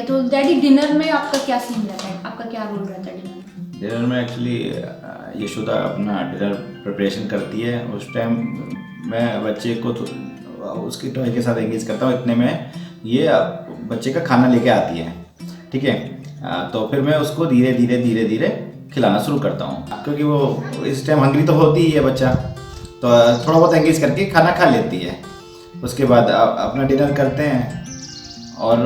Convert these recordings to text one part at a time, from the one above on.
है, तो daddy dinner में आपका क्या सीन रहता है, आपका क्या रोल रहता है डिनर में? डिनर में एक्चुअली यशोदा अपना डिनर प्रिपरेशन करती है। उस टाइम मैं बच्चे को तो उसके टॉय के साथ एंगेज करता हूँ। इतने में ये बच्चे का खाना लेके आती है, ठीक है। तो फिर मैं उसको धीरे धीरे धीरे धीरे खिलाना शुरू करता हूँ, क्योंकि वो इस टाइम हंग्री तो होती ही है बच्चा, तो थोड़ा बहुत एंगेज करके खाना खा लेती है। उसके बाद अपना डिनर करते हैं और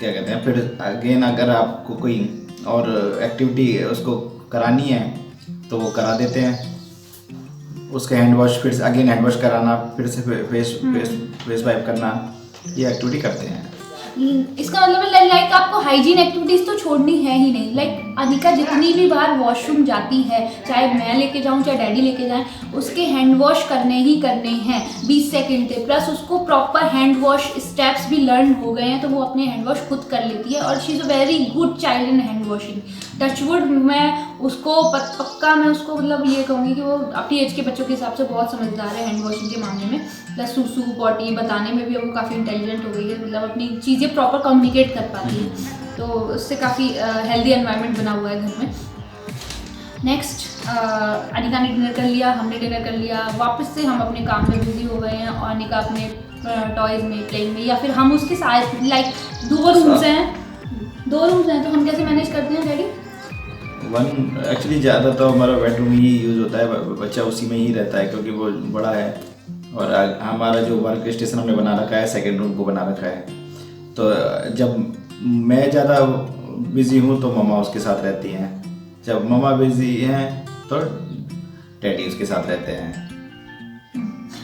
क्या कहते हैं, फिर अगेन अगर आपको कोई और एक्टिविटी उसको करानी है तो वो करा देते हैं। उसका हैंड वॉश, फिर से अगेन हैंड वॉश कराना, फिर से फेस वाइप करना, ये एक्टिविटी करते हैं। इसका मतलब लाइक आपको हाइजीन एक्टिविटीज तो छोड़नी है ही नहीं। लाइक अनिका जितनी भी बार वॉशरूम जाती है, चाहे मैं लेके जाऊं चाहे डैडी लेके जाएं, उसके हैंड वॉश करने ही करने हैं 20 सेकंड थे। प्लस उसको प्रॉपर हैंड वॉश स्टेप्स भी लर्न हो गए हैं, तो वो अपने हैंड वॉश खुद कर लेती है और she is a very good child in hand washing. Touch wood मैं उसको पक्का मैं उसको मतलब ये कहूँगी कि वो अपनी एज के बच्चों के हिसाब से बहुत समझदार है हैंड वॉशिंग के मामले में। प्लस सूसू पॉटी बताने में भी वो काफ़ी इंटेलिजेंट हो गई है, मतलब अपनी चीज़ें प्रॉपर कम्युनिकेट कर पाती है, तो उससे काफ़ी हेल्दी एनवायरनमेंट बना हुआ है घर में। नेक्स्ट अनिका ने डिनर कर लिया, हमने डिनर कर लिया, वापस से हम अपने काम में बिजी हो गए हैं और अनिका अपने टॉयज़ में प्लेइंग में, या फिर हम उसके साथ लाइक 2 रूम्स हैं तो हम कैसे मैनेज करते हैं डैडी? एक्चुअली ज़्यादा तो हमारा बेडरूम ही यूज़ होता है, बच्चा उसी में ही रहता है क्योंकि वो बड़ा है। और हमारा जो वर्क स्टेशन हमने बना रखा है, सेकेंड रूम को बना रखा है। तो जब मैं ज़्यादा बिज़ी हूँ तो मम्मा उसके साथ रहती हैं, जब मम्मा बिज़ी हैं तो डैडी उसके साथ रहते हैं।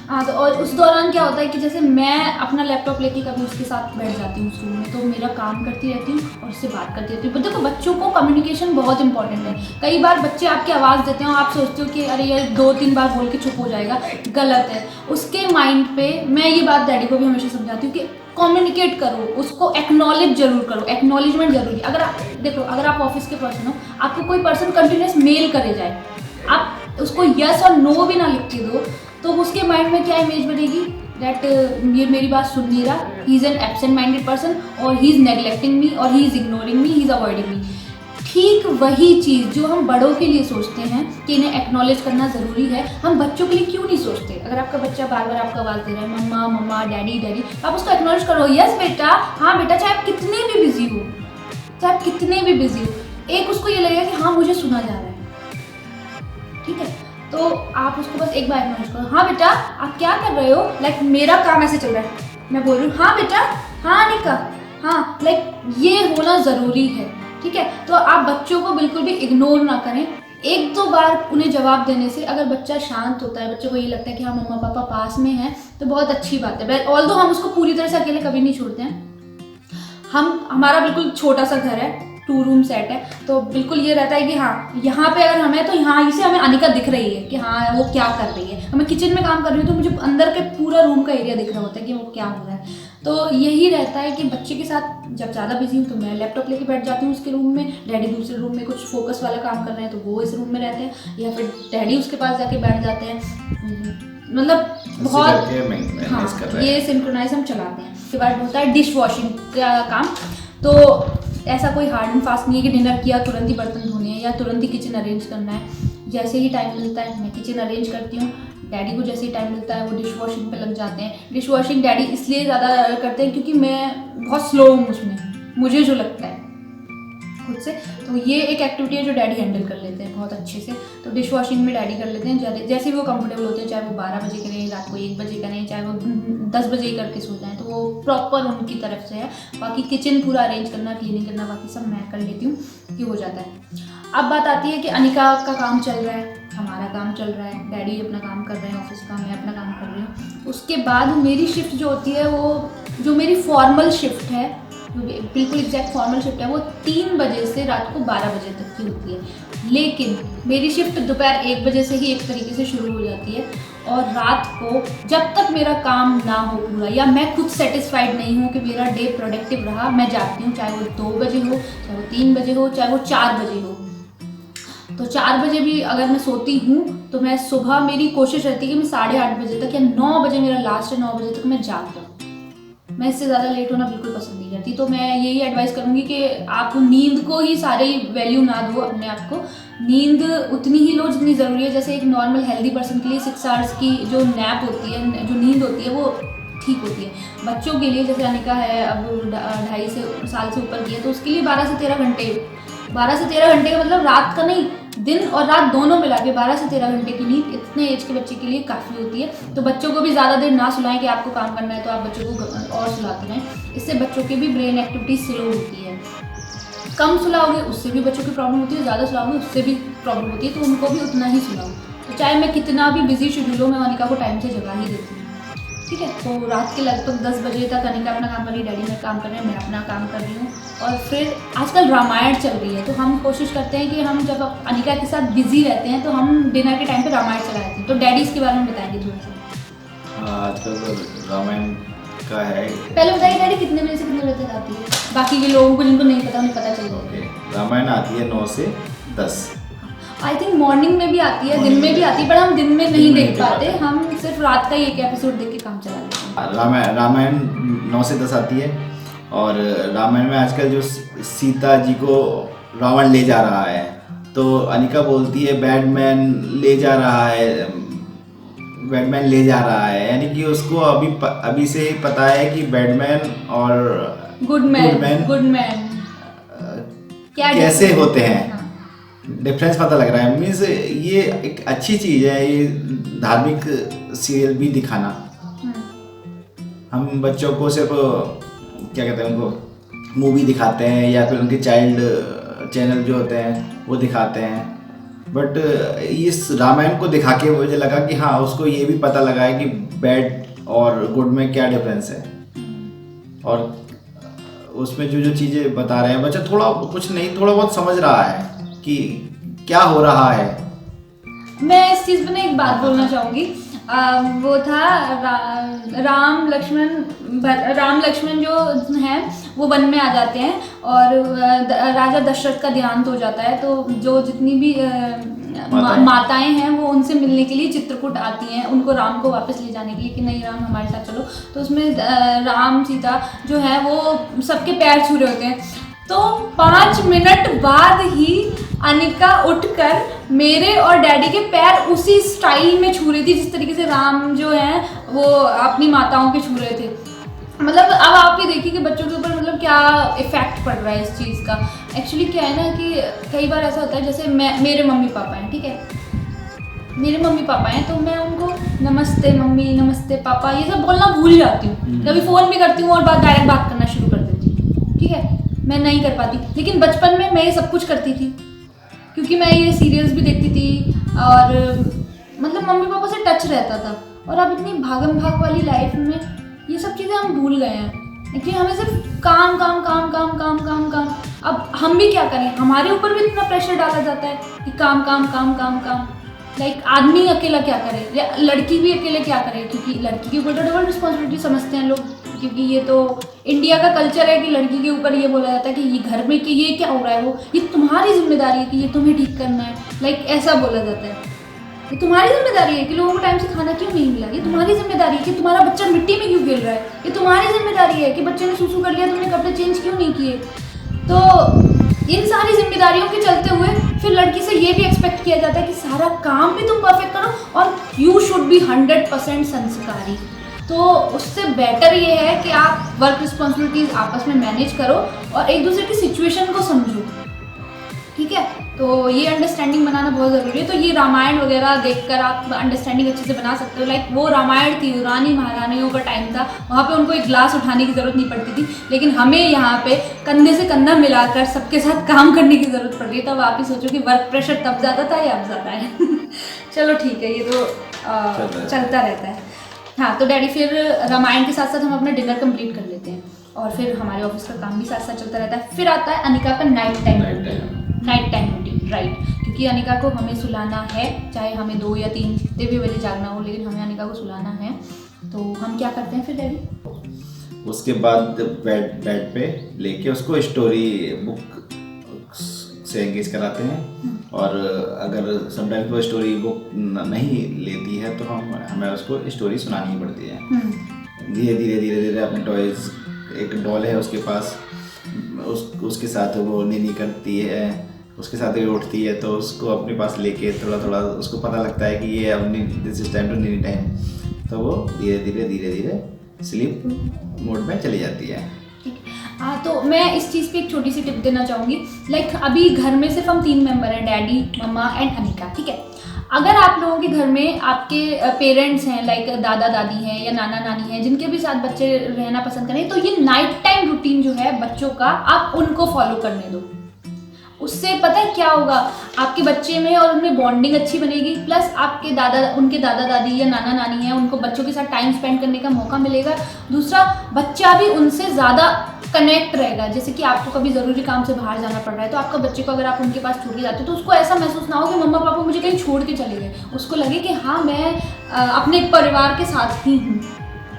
हाँ, तो और उस दौरान क्या होता है कि जैसे मैं अपना लैपटॉप लेके कभी उसके साथ बैठ जाती हूँ उस रूम में, तो मेरा काम करती रहती हूँ और उससे बात करती रहती हूँ। देखो बच्चों को कम्युनिकेशन बहुत इंपॉर्टेंट है। कई बार बच्चे आपकी आवाज़ देते हैं और आप सोचते हो कि अरे ये 2-3 बार बोल के चुप हो जाएगा, गलत है। उसके माइंड पे मैं ये बात डैडी को भी हमेशा समझाती हूँ कि कम्युनिकेट करो, उसको एक्नॉलेज जरूर करो, एक्नॉलेजमेंट जरूरी। अगर आप देखो, अगर आप ऑफिस के पर्सन हो, आपको कोई पर्सन कंटिन्यूस मेल करे जाए, आप उसको यस और नो भी ना लिख के दो, तो उसके माइंड में क्या इमेज बनेगी, दैट ये मेरी बात सुन नहीं रहा, he is an absent minded person, और ही इज़ नेग्लेक्टिंग मी, और he is ignoring me, he is avoiding मी। ठीक वही चीज़ जो हम बड़ों के लिए सोचते हैं कि इन्हें एक्नॉलेज करना ज़रूरी है, हम बच्चों के लिए क्यों नहीं सोचते? अगर आपका बच्चा बार बार आपका आवाज़ दे रहा है, मम्मा मम्मा डैडी डैडी, आप उसको एक्नॉलेज करो, यस बेटा, हाँ बेटा, चाहे आप कितने भी बिजी हो, चाहे आप कितने भी बिजी हो, एक उसको ये लगेगा कि हाँ मुझे सुना जा रहा है, ठीक है। तो आप उसको बस एक बार एक्नॉलेज करो, हाँ बेटा आप क्या कर रहे हो, लाइक मेरा काम ऐसे चल रहा है, मैं बोल रही हूँ हाँ बेटा, हाँ अनिका, हाँ, लाइक ये होना ज़रूरी है, ठीक है। तो आप बच्चों को बिल्कुल भी इग्नोर ना करें। 1-2 बार उन्हें जवाब देने से अगर बच्चा शांत होता है, बच्चे को ये लगता है कि हाँ मम्मा पापा पास में हैं, तो बहुत अच्छी बात है। ऑल्दो हम उसको पूरी तरह से अकेले कभी नहीं छोड़ते हैं। हमारा बिल्कुल छोटा सा घर है, 2 रूम सेट है, तो बिल्कुल ये रहता है कि हाँ यहाँ पे अगर हमें, तो यहाँ इसे हमें अनिका दिख रही है कि हाँ वो क्या कर रही है। मैं किचन में काम कर रही हूँ तो मुझे अंदर के पूरा रूम का एरिया दिख रहा होता है कि वो क्या हो रहा है। तो यही रहता है कि बच्चे के साथ जब ज़्यादा बिजी हूँ तो मैं लैपटॉप लेके बैठ जाती हूँ उसके रूम में, डैडी दूसरे रूम में कुछ फोकस वाला काम कर रहे हैं तो वो इस रूम में रहते हैं, या फिर डैडी उसके पास जाके बैठ जाते हैं, मतलब बहुत हाँ ये सिंक्रोनाइज हम चलाते हैं। उसके बाद होता है डिश वॉशिंग का काम। तो ऐसा कोई हार्ड एंड फास्ट नहीं है कि डिनर किया तुरंत ही बर्तन धोने हैं या तुरंत ही किचन अरेंज करना है। जैसे ही टाइम मिलता है मैं किचन अरेंज करती हूँ, डैडी को जैसे ही टाइम मिलता है वो डिश वॉशिंग पे लग जाते हैं। डिश वॉशिंग डैडी इसलिए ज़्यादा करते हैं क्योंकि मैं बहुत स्लो हूँ उसमें, मुझे जो लगता है खुद से, तो ये एक एक्टिविटी है जो डैडी हैंडल कर लेते हैं बहुत अच्छे से। तो डिश वॉशिंग में डैडी कर लेते हैं जैसे वो कंफर्टेबल होते हैं, चाहे वो 12 बजे करें, रात को 1 बजे करें, चाहे वो 10 बजे ही करके सो जाएं, तो वो प्रॉपर उनकी तरफ से है। बाकी किचन पूरा अरेंज करना, क्लीनिंग करना, बाकी सब मैं कर लेती हूँ, ये हो जाता है। अब बात आती है कि अनिका का काम चल रहा है, हमारा काम चल रहा है, डैडी अपना काम कर रहे हैं ऑफिस का, मैं अपना काम कर रही हूँ। उसके बाद मेरी शिफ्ट जो होती है, वो जो मेरी फॉर्मल शिफ्ट है, बिल्कुल एग्जैक्ट फॉर्मल शिफ्ट है, वो 3 बजे से रात को 12 बजे तक की होती है। लेकिन मेरी शिफ्ट दोपहर 1 बजे से ही एक तरीके से शुरू हो जाती है, और रात को जब तक मेरा काम ना हो पूरा, या मैं खुद सेटिस्फाइड नहीं हूँ कि मेरा डे प्रोडक्टिव रहा, मैं जाती हूँ, चाहे वो 2 बजे हो, चाहे वो 3 बजे हो, चाहे वो 4 बजे हो। तो 4 बजे भी अगर मैं सोती हूँ तो मैं सुबह, मेरी कोशिश रहती है कि मैं 8:30 बजे तक या 9 बजे, मेरा लास्ट है 9 बजे तक मैं जाग जाऊँ। मैं इससे ज़्यादा लेट होना बिल्कुल पसंद नहीं करती। तो मैं यही एडवाइस करूँगी कि आप नींद को ही सारी वैल्यू ना दो अपने आप को। नींद उतनी ही लो जितनी ज़रूरी है। जैसे एक नॉर्मल हेल्दी पर्सन के लिए 6 आवर्स की जो नैप होती है, जो नींद होती है, वो ठीक होती है। बच्चों के लिए जैसे अनिका है, अब 2.5 साल से ऊपर की है, तो उसके लिए 12 से 13 घंटे, 12 से 13 घंटे का मतलब रात का नहीं, दिन और रात दोनों मिला के 12 से 13 घंटे की नींद इतने एज के बच्चे के लिए काफ़ी होती है। तो बच्चों को भी ज़्यादा देर ना सुलाएं कि आपको काम करना है तो आप बच्चों को और सुलाते रहें। इससे बच्चों की भी ब्रेन एक्टिविटी स्लो होती है। कम सुलाओगे उससे भी बच्चों की प्रॉब्लम होती है, ज़्यादा सुलाओगे उससे भी प्रॉब्लम होती है। तो उनको भी उतना ही सुलाओ। तो चाहे मैं कितना भी बिजी शेड्यूल हो, मैं अनिका को टाइम से जगा ही देती हूँ। ठीक है, तो रात के लगभग 10 बजे तक अनिका अपना काम कर रही है, डैडी में काम कर रहे हैं, मैं अपना काम कर रही हूँ। और फिर आजकल रामायण चल रही है, तो हम कोशिश करते हैं कि हम जब अनिका के साथ बिजी रहते हैं तो हम डिनर के टाइम पे रामायण चला देते हैं। तो डैडी इसके बारे में बताएंगे थोड़ा सा। आजकल तो रामायण का है। पहले बताइए डैडी, कितने बजे से कितने बजे तक आती है? बाकी के लोगों को जिनको नहीं पता उन्हें पता चल जाएगा। रामायण आती है 9 से 10। आई थिंक मॉर्निंग में भी आती है, दिन में भी आती है, पर हम दिन में नहीं देख पाते। हम सिर्फ रात का ही एक एपिसोड देख के काम चला लेते हैं। रामायण 9 से 10 आती है। और रामायण में आजकल जो सीता जी को रावण ले जा रहा है, तो अनिका बोलती है बैडमैन ले जा रहा है, बैडमैन ले जा रहा है। यानी कि उसको अभी से ही पता है कि बैडमैन और गुडमैन कैसे होते हैं। डिफरेंस पता लग रहा है। मीन्स ये एक अच्छी चीज़ है, ये धार्मिक सीरियल भी दिखाना। हम बच्चों को सिर्फ क्या कहते हैं, उनको मूवी दिखाते हैं या फिर उनके चाइल्ड चैनल जो होते हैं वो दिखाते हैं। बट इस रामायण को दिखा के मुझे लगा कि हाँ, उसको ये भी पता लगा है कि बैड और गुड में क्या डिफरेंस है। और उसमें जो चीज़ें बता रहे हैं बच्चा थोड़ा बहुत समझ रहा है कि क्या हो रहा है। मैं इस चीज़ पे ना एक बात बोलना चाहूँगी। वो था राम लक्ष्मण जो हैं वो वन में आ जाते हैं और राजा दशरथ का देहांत हो जाता है। तो जो जितनी भी माताएं हैं वो उनसे मिलने के लिए चित्रकूट आती हैं, उनको राम को वापस ले जाने के लिए कि नहीं राम हमारे साथ चलो। तो उसमें राम सीता जो है वो सबके पैर छू रहे होते हैं। तो 5 मिनट बाद ही अनिका उठकर मेरे और डैडी के पैर उसी स्टाइल में छू रही थी जिस तरीके से राम जो हैं वो अपनी माताओं के छू रहे थे। मतलब अब आप ये देखिए कि बच्चों के ऊपर मतलब क्या इफेक्ट पड़ रहा है इस चीज़ का। एक्चुअली क्या है ना कि कई बार ऐसा होता है, जैसे मेरे मम्मी पापा हैं, ठीक है, मेरे मम्मी पापा हैं तो मैं उनको नमस्ते मम्मी, नमस्ते पापा ये सब बोलना भूल जाती हूँ। कभी फ़ोन भी करती हूँ और डायरेक्ट बात करना शुरू कर देती हूँ। ठीक है, मैं नहीं कर पाती। लेकिन बचपन में मैं ये सब कुछ करती थी क्योंकि मैं ये सीरियल्स भी देखती थी और मतलब मम्मी पापा से टच रहता था। और अब इतनी भागम भाग वाली लाइफ में ये सब चीज़ें हम भूल गए हैं। एक्चुअली हमें सिर्फ काम काम काम काम काम काम काम। अब हम भी क्या करें, हमारे ऊपर भी इतना प्रेशर डाला जाता है कि काम काम काम काम काम। लाइक आदमी अकेला क्या करे या लड़की भी अकेले क्या करे, क्योंकि लड़की के ऊपर तो डबल रिस्पॉन्सिबिलिटी समझते हैं लोग। क्योंकि ये तो इंडिया का कल्चर है कि लड़की के ऊपर ये बोला जाता है कि ये घर में कि ये क्या हो रहा है, वो ये तुम्हारी जिम्मेदारी है कि ये तुम्हें ठीक करना है। लाइक ऐसा बोला जाता है, ये तुम्हारी जिम्मेदारी है कि लोगों को टाइम से खाना क्यों नहीं मिला, ये तुम्हारी जिम्मेदारी है कि तुम्हारा बच्चा मिट्टी में क्यों खेल रहा है, ये तुम्हारी जिम्मेदारी है कि बच्चे ने सूसू कर लिया तुमने कपड़े चेंज क्यों नहीं किए। तो इन सारी जिम्मेदारियों के चलते हुए फिर लड़की से ये भी एक्सपेक्ट किया जाता है कि सारा काम भी तुम परफेक्ट करो और यू शुड बी 100% संस्कारी। तो उससे बेटर ये है कि आप वर्क रिस्पॉन्सिबिलिटीज आपस में मैनेज करो और एक दूसरे की सिचुएशन को समझो। ठीक है, तो ये अंडरस्टैंडिंग बनाना बहुत ज़रूरी है। तो ये रामायण वगैरह देखकर आप अंडरस्टैंडिंग अच्छे से बना सकते हो। लाइक वो रामायण थी, रानी महारानियों का टाइम था, वहाँ पे उनको एक ग्लास उठाने की ज़रूरत नहीं पड़ती थी, लेकिन हमें यहाँ पे कंधे से कंधा मिलाकर सबके साथ काम करने की ज़रूरत पड़ रही है। तब आप ही सोचो कि वर्क प्रेशर तब ज़्यादा था या अब ज़्यादा है। चलो ठीक है, ये तो चलता रहता है। हाँ, तो डैडी फिर रामायण के साथ साथ हम अपना डिनर कंप्लीट कर लेते हैं और फिर हमारे ऑफिस का काम भी साथ साथ चलता रहता है। फिर आता है अनिका का नाइट टाइम रूटीन, राइट। क्योंकि अनिका को हमें सुलाना है, चाहे हमें 2 या 3 कितने भी बजे जागना हो, लेकिन हमें अनिका को सुलाना है। तो हम क्या करते हैं फिर डैडी? उसके बाद बेड पे लेके उसको स्टोरी बुक से एंगेज कराते हैं। और अगर समटाइम्स वो स्टोरी बुक नहीं लेती है तो हमें उसको स्टोरी सुनानी ही पड़ती है। धीरे धीरे अपने टॉयज, एक डॉल है उसके पास, उसके साथ वो नीनी करती है, उसके साथ ही उठती है, तो उसको अपने पास लेके थोड़ा उसको पता लगता है कि ये अब दिस इज टाइम टू नीनी टाइम, तो वो धीरे धीरे स्लीप मोड में चली जाती है। हाँ, तो मैं इस चीज़ पे एक छोटी सी टिप देना चाहूँगी। लाइक अभी घर में सिर्फ हम 3 मेंबर हैं, डैडी, मम्मा एंड अनिका, ठीक है। अगर आप लोगों के घर में आपके पेरेंट्स हैं, लाइक दादा दादी हैं या नाना नानी हैं, जिनके भी साथ बच्चे रहना पसंद करें, तो ये नाइट टाइम रूटीन जो है बच्चों का, आप उनको फॉलो करने दो। उससे पता है क्या होगा, आपके बच्चे में और उनमें बॉन्डिंग अच्छी बनेगी, प्लस आपके उनके दादा दादी या नाना नानी हैं, उनको बच्चों के साथ टाइम स्पेंड करने का मौका मिलेगा। दूसरा, बच्चा भी उनसे ज़्यादा कनेक्ट रहेगा। जैसे कि आपको कभी ज़रूरी काम से बाहर जाना पड़ रहा है, तो आपका बच्चे को अगर आप उनके पास छोड़ के जाते हो, तो उसको ऐसा महसूस ना हो कि मम्मा पापा मुझे कहीं छोड़ के चले गए। उसको लगे कि हाँ, मैं अपने परिवार के साथ ही हूँ।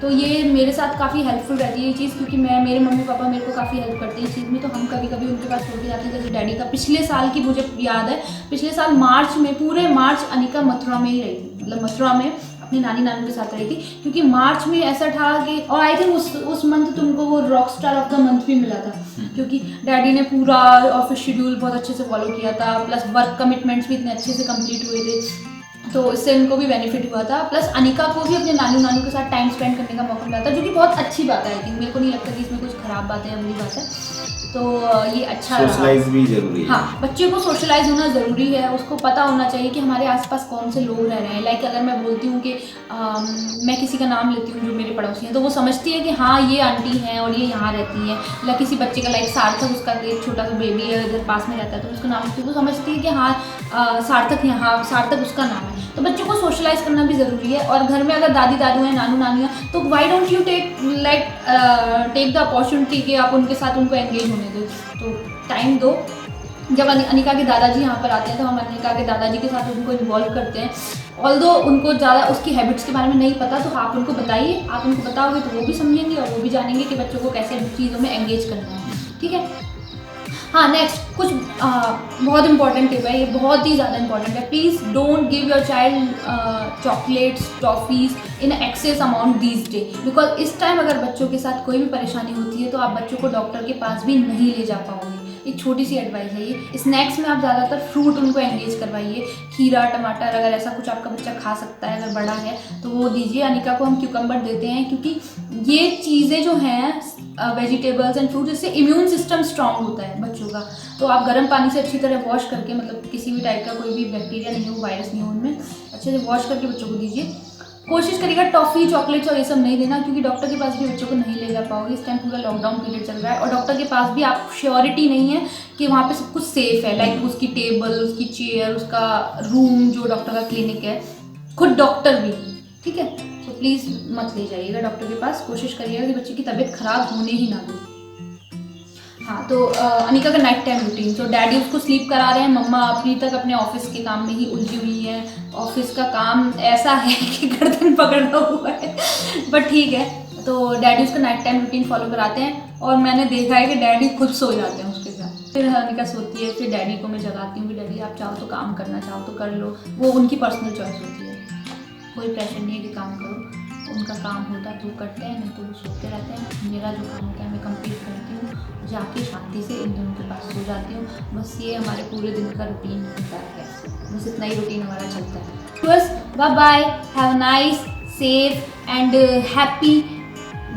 तो ये मेरे साथ काफ़ी हेल्पफुल रहती है ये चीज़, क्योंकि मेरे मम्मी पापा मेरे को काफ़ी हेल्प करते हैं इस चीज़ में। तो हम कभी कभी उनके पास छोड़ के जाते हैं। जैसे डैडी का पिछले साल की मुझे याद है, पिछले साल मार्च में, पूरे मार्च अनिका मथुरा में ही रही थी, मतलब मथुरा में अपनी नानी नानू के साथ रही थी, क्योंकि मार्च में ऐसा था कि, और आई थिंक उस मंथ तुमको वो rock star of the month भी मिला था, क्योंकि डैडी ने पूरा ऑफिस शेड्यूल बहुत अच्छे से फॉलो किया था, प्लस वर्क कमिटमेंट्स भी इतने अच्छे से कंप्लीट हुए थे, तो इससे उनको भी बेनिफिट हुआ था। प्लस अनिका को भी अपने नानू के साथ टाइम स्पेंड करने का मौका मिला था, जो कि बहुत अच्छी बात है। आई थिंक, मेरे को नहीं लगता कि इसमें कुछ खराब बात है या बुरी बात है, तो ये अच्छा सोशलाइज भी जरूरी है। हाँ, बच्चे को सोशलाइज होना ज़रूरी है। उसको पता होना चाहिए कि हमारे आसपास कौन से लोग रह रहे हैं। लाइक अगर मैं बोलती हूँ कि मैं किसी का नाम लेती हूँ जो मेरे पड़ोसी हैं, तो वो समझती है कि हाँ, ये आंटी हैं और ये यहाँ रहती हैं। या किसी बच्चे का, लाइक सार्थक, उसका एक छोटा सा बेबी है, इधर पास में रहता है, तो उसका नाम लेती हूँ, तो समझती है कि हाँ, सार्थक उसका नाम है। तो बच्चों को सोशलाइज करना भी ज़रूरी है। और घर में अगर दादी दादू हैं, नानू नानी हैं, तो why don't you take the opportunity कि आप उनके साथ उनको एंगेज होने दो, तो टाइम दो। जब अनिका के दादाजी यहाँ पर आते हैं, तो हम अनिका के दादाजी के साथ उनको इन्वॉल्व करते हैं। ऑल्दो उनको ज़्यादा उसकी हैबिट्स के बारे में नहीं पता, तो आप उनको बताइए, आप उनको बताओगे तो वो भी समझेंगे और वो भी जानेंगे कि बच्चों को कैसे चीज़ों में एंगेज करना है, ठीक है। हाँ, नेक्स्ट कुछ बहुत इंपॉर्टेंट टिप है, ये बहुत ही ज़्यादा इंपॉर्टेंट है। Please don't give your child chocolates, toffees in excess amount these day, because इस टाइम अगर बच्चों के साथ कोई भी परेशानी होती है, तो आप बच्चों को डॉक्टर के पास भी नहीं ले जा पाओगे। एक छोटी सी एडवाइस है ये। स्नैक्स में आप ज़्यादातर फ्रूट उनको एंगेज करवाइए, खीरा, टमाटर, अगर ऐसा कुछ आपका बच्चा खा सकता है, अगर बड़ा है तो वो दीजिए। अनिका को हम क्यूकम्बर देते हैं, क्योंकि ये चीज़ें जो हैं वेजिटेबल्स एंड फ्रूट्स, इससे इम्यून सिस्टम स्ट्रांग होता है बच्चों का। तो आप गर्म पानी से अच्छी तरह वॉश करके, मतलब किसी भी टाइप का कोई भी बैक्टीरिया नहीं हो, वायरस नहीं हो उनमें, अच्छे से वॉश करके बच्चों को दीजिए। कोशिश करिएगा टॉफ़ी, चॉकलेट्स और ये सब नहीं देना, क्योंकि डॉक्टर के पास भी बच्चों को नहीं ले जा पाओगे। इस टाइम पूरा लॉकडाउन पीरियड चल रहा है, और डॉक्टर के पास भी आप श्योरिटी नहीं है कि वहाँ पे सब कुछ सेफ़ है। लाइक उसकी टेबल, उसकी चेयर, उसका रूम, जो डॉक्टर का क्लिनिक है, खुद डॉक्टर भी, ठीक है। तो प्लीज़ मत ले जाइएगा डॉक्टर के पास। कोशिश करिएगा कि बच्चे की तबीयत ख़राब होने ही ना दो। हाँ, तो अनिका का नाइट टाइम रूटीन, तो डैडी उसको स्लीप करा रहे हैं, मम्मा अभी तक अपने ऑफिस के काम में ही उलझी हुई हैं। ऑफिस का काम ऐसा है कि गर्दन पकड़ा हुआ है, बट ठीक है। तो डैडी उसका नाइट टाइम रूटीन फॉलो कराते हैं, और मैंने देखा है कि डैडी खुद सो जाते हैं उसके साथ। फिर अनिका सोती है, फिर डैडी को मैं जगाती हूँ कि डैडी आप चाहो तो काम करना चाहो तो कर लो, वो उनकी पर्सनल चॉइस होती है, कोई प्रेशर नहीं है कि काम करो। उनका काम होता है तो करते हैं, नहीं तो वो सोते रहते हैं। मेरा जो काम होता है मैं कंप्लीट करती हूँ, जाके शांति से इन दोनों के पास सो जाती हूँ। बस ये हमारे पूरे दिन का रूटीन होता है, बस इतना ही रूटीन हमारा चलता है। बस bye bye, have a nice, safe and happy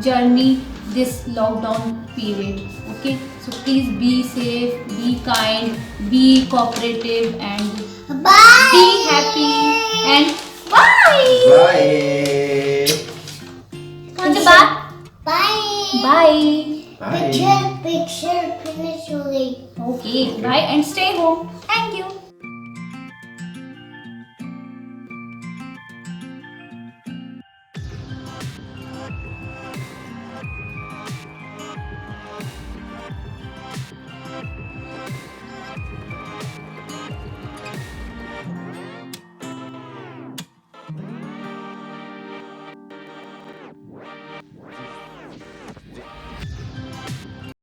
journey this lockdown period, okay. So please be safe, be kind, be cooperative and be happy and bye. Bye. Picture finish only. Okay, bye and stay home. Thank you.